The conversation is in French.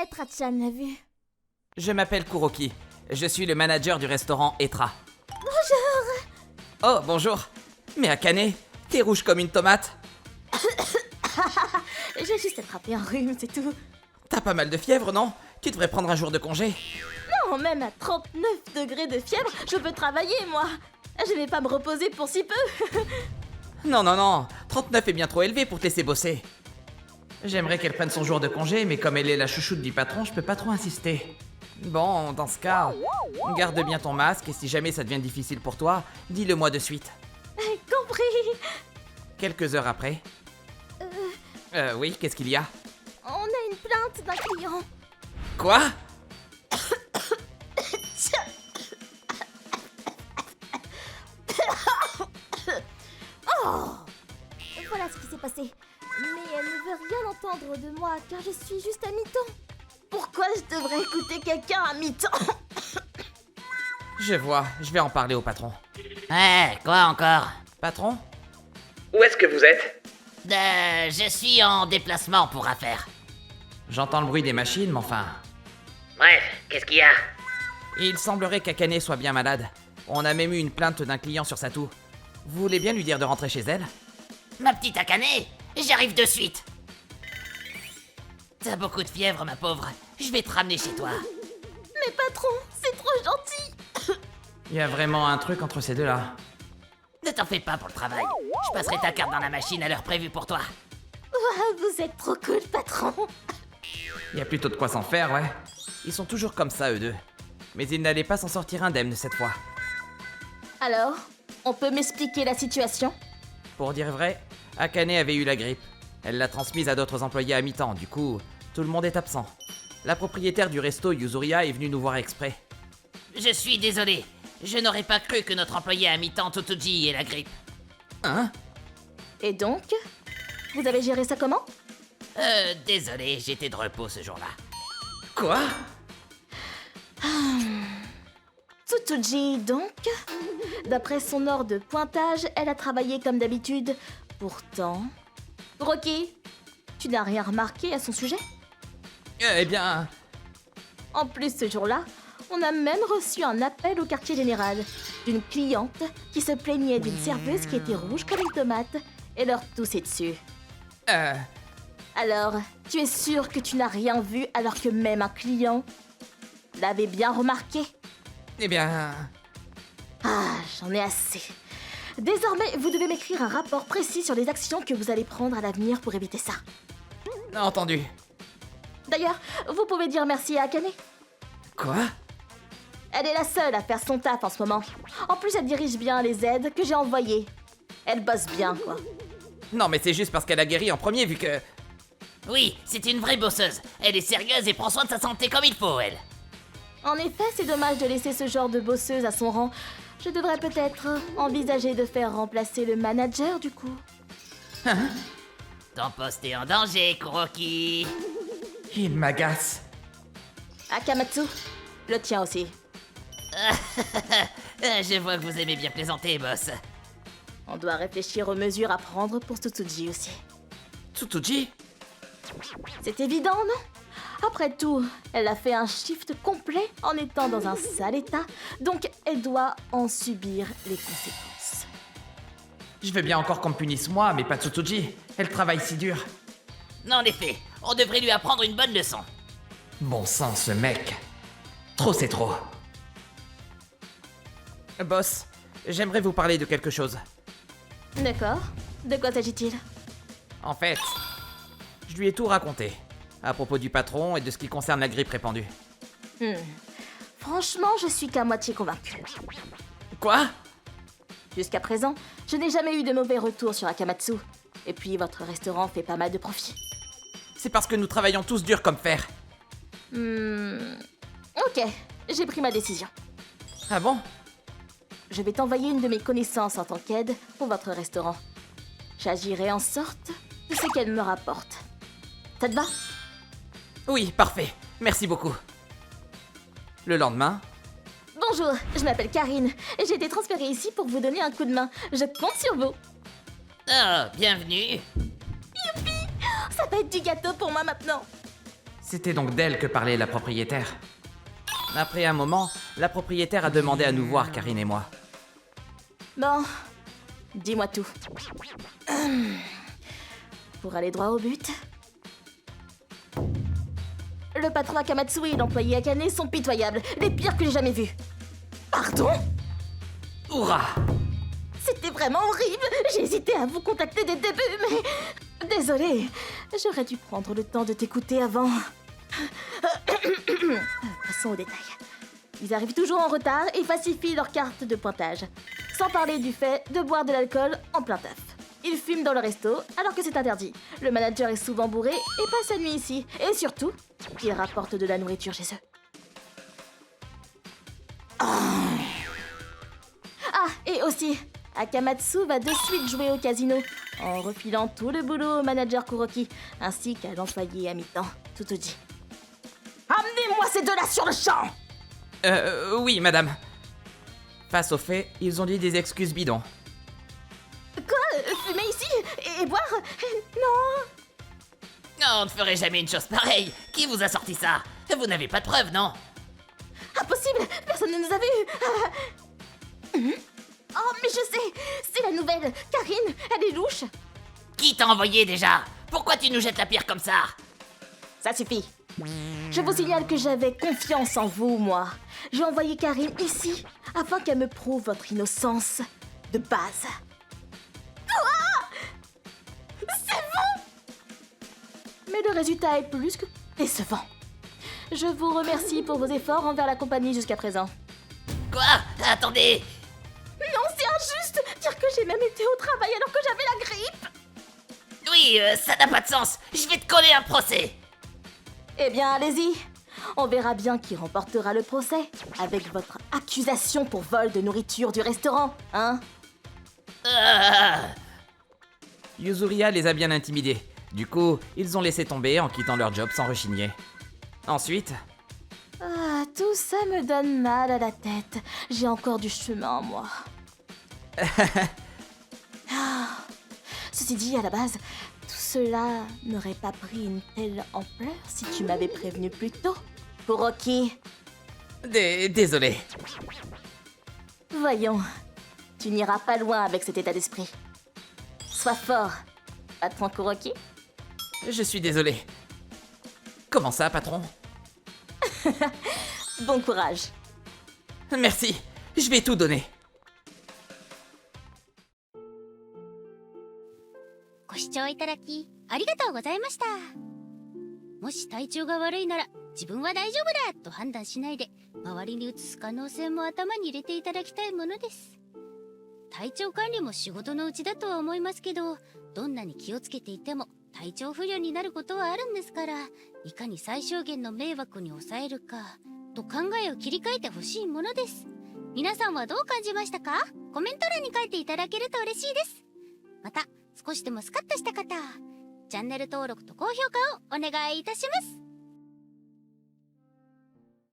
Etra-chan l'a vu. Je m'appelle Kuroki. Je suis le manager du restaurant Etra. Bonjour. Oh, bonjour. Mais Akane, t'es rouge comme une tomate. J'ai juste attrapé un rhume, c'est tout. T'as pas mal de fièvre, non? Tu devrais prendre un jour de congé. Non, même à 39 degrés de fièvre, je peux travailler, moi. Je vais pas me reposer pour si peu. Non, non, non. 39 est bien trop élevé pour te laisser bosser. J'aimerais qu'elle prenne son jour de congé, mais comme elle est la chouchoute du patron, je peux pas trop insister. Bon, dans ce cas, garde bien ton masque et si jamais ça devient difficile pour toi, dis-le-moi de suite. Compris. Quelques heures après. Oui, qu'est-ce qu'il y a? On a une plainte d'un client. Quoi? Voilà ce qui s'est passé. Mais elle ne veut rien entendre de moi car je suis juste à mi-temps. Pourquoi je devrais écouter quelqu'un à mi-temps? Je vois, je vais en parler au patron. Ouais, quoi encore? Patron? Où est-ce que vous êtes? Je suis en déplacement pour affaires. J'entends le bruit des machines, mais enfin... Bref, qu'est-ce qu'il y a? Il semblerait qu'Akane soit bien malade. On a même eu une plainte d'un client sur sa toux. Vous voulez bien lui dire de rentrer chez elle? Ma petite Akane, j'arrive de suite. T'as beaucoup de fièvre, ma pauvre. Je vais te ramener chez toi. Mais patron, c'est trop gentil. Il y a vraiment un truc entre ces deux-là. Ne t'en fais pas pour le travail. Je passerai ta carte dans la machine à l'heure prévue pour toi. Ouah, vous êtes trop cool, patron. Il y a plutôt de quoi s'en faire, ouais. Ils sont toujours comme ça, eux deux. Mais ils n'allaient pas s'en sortir indemnes cette fois. Alors, on peut m'expliquer la situation? Pour dire vrai, Akane avait eu la grippe. Elle l'a transmise à d'autres employés à mi-temps, du coup, tout le monde est absent. La propriétaire du resto, Yuzuria, est venue nous voir exprès. Je suis désolé. Je n'aurais pas cru que notre employé à mi-temps Totoji ait la grippe. Hein? Et donc, vous avez géré ça comment? Désolé, j'étais de repos ce jour-là. Quoi? Tsutuji, donc? D'après son ordre de pointage, elle a travaillé comme d'habitude. Pourtant... Rocky, tu n'as rien remarqué à son sujet? Eh bien... En plus, ce jour-là, on a même reçu un appel au quartier général d'une cliente qui se plaignait d'une serveuse qui était rouge comme une tomate et leur toussait dessus. Alors, tu es sûr que tu n'as rien vu alors que même un client l'avait bien remarqué? Eh bien... Ah, j'en ai assez. Désormais, vous devez m'écrire un rapport précis sur les actions que vous allez prendre à l'avenir pour éviter ça. Entendu. D'ailleurs, vous pouvez dire merci à Akane. Quoi? Elle est la seule à faire son taf en ce moment. En plus, elle dirige bien les aides que j'ai envoyées. Elle bosse bien, quoi. Non, mais c'est juste parce qu'elle a guéri en premier, vu que... Oui, c'est une vraie bosseuse. Elle est sérieuse et prend soin de sa santé comme il faut, elle. En effet, c'est dommage de laisser ce genre de bosseuse à son rang. Je devrais peut-être envisager de faire remplacer le manager, du coup. Ton poste est en danger, Kuroki. Il m'agace. Akamatsu, le tien aussi. Je vois que vous aimez bien plaisanter, boss. On doit réfléchir aux mesures à prendre pour Tsutsuji aussi. Tsutuji? C'est évident, non? Après tout, elle a fait un shift complet en étant dans un sale état, donc elle doit en subir les conséquences. Je veux bien encore qu'on me punisse moi, mais pas Tsutuji. Elle travaille si dur. En effet, on devrait lui apprendre une bonne leçon. Bon sang, ce mec. Trop, c'est trop. Boss, j'aimerais vous parler de quelque chose. D'accord. De quoi s'agit-il? En fait, je lui ai tout raconté. À propos du patron et de ce qui concerne la grippe répandue. Franchement, je suis qu'à moitié convaincue. Quoi? Jusqu'à présent, je n'ai jamais eu de mauvais retours sur Akamatsu. Et puis, votre restaurant fait pas mal de profit. C'est parce que nous travaillons tous dur comme fer. Ok, j'ai pris ma décision. Ah bon? Je vais t'envoyer une de mes connaissances en tant qu'aide pour votre restaurant. J'agirai en sorte de ce qu'elle me rapporte. Ça te va? Oui, parfait. Merci beaucoup. Le lendemain, Bonjour, je m'appelle Karine et j'ai été transférée ici pour vous donner un coup de main. Je compte sur vous. Oh, bienvenue. Ça va être du gâteau pour moi maintenant. C'était donc d'elle que parlait la propriétaire. Après un moment, la propriétaire a demandé à nous voir, Karine et moi. Bon, dis-moi tout. Pour aller droit au but. Le patron Akamatsu et l'employé Akane sont pitoyables, les pires que j'ai jamais vus. Pardon? Hurrah! C'était vraiment horrible. J'ai hésité à vous contacter dès le début, mais... Désolée, j'aurais dû prendre le temps de t'écouter avant. Passons aux détails. Ils arrivent toujours en retard et falsifient leur carte de pointage. Sans parler du fait de boire de l'alcool en plein taf. Ils fument dans le resto alors que c'est interdit. Le manager est souvent bourré et passe la nuit ici. Et surtout, ils rapportent de la nourriture chez eux. Ah, et aussi, Akamatsu va de suite jouer au casino, en refilant tout le boulot au manager Kuroki, ainsi qu'à l'employé à mi-temps, Tsutoji. Amenez-moi ces deux-là sur le champ! Oui, madame. Face aux faits, ils ont dit des excuses bidons. Quoi? Fumer ici? Et boire? Non! Non, on ne ferait jamais une chose pareille. Qui vous a sorti ça? Vous n'avez pas de preuves, non? Impossible! Personne ne nous a vus! Oh, mais je sais! C'est la nouvelle! Karine, elle est louche! Qui t'a envoyé déjà? Pourquoi tu nous jettes la pierre comme ça? Ça suffit! Je vous signale que j'avais confiance en vous, moi. J'ai envoyé Karine ici afin qu'elle me prouve votre innocence de base. Quoi? C'est vous? Mais le résultat est plus que décevant. Je vous remercie pour vos efforts envers la compagnie jusqu'à présent. Quoi? Attendez! Non, c'est injuste! Dire que j'ai même été au travail alors que j'avais la grippe! Oui, ça n'a pas de sens. Je vais te coller un procès. Eh bien, allez-y. On verra bien qui remportera le procès avec votre accusation pour vol de nourriture du restaurant, hein? Yuzuria les a bien intimidés. Du coup, ils ont laissé tomber en quittant leur job sans rechigner. Ensuite, Ah, tout ça me donne mal à la tête. J'ai encore du chemin en moi. Ah. Ceci dit, à la base, tout cela n'aurait pas pris une telle ampleur si tu m'avais prévenu plus tôt. Kuroki, désolé. voyons, tu n'iras pas loin avec cet état d'esprit. Sois fort, patron Kuroki. Je suis désolé. Comment ça, patron? Bon courage. Merci, je vais tout donner. ご視聴いただきありがとうございました。もし体調が悪いなら自分は大丈夫だと判断しないで周りに移す可能性も頭に入れていただきたいものです。体調管理も仕事のうちだとは思いますけど、どんなに気をつけていても体調不良になることはあるんですから、いかに最小限の迷惑に抑えるかと考えを切り替えてほしいものです。皆さんはどう感じましたか？コメント欄に書いていただけると嬉しいです。また少しでもスカッとした方、チャンネル登録と高評価をお願いいたします。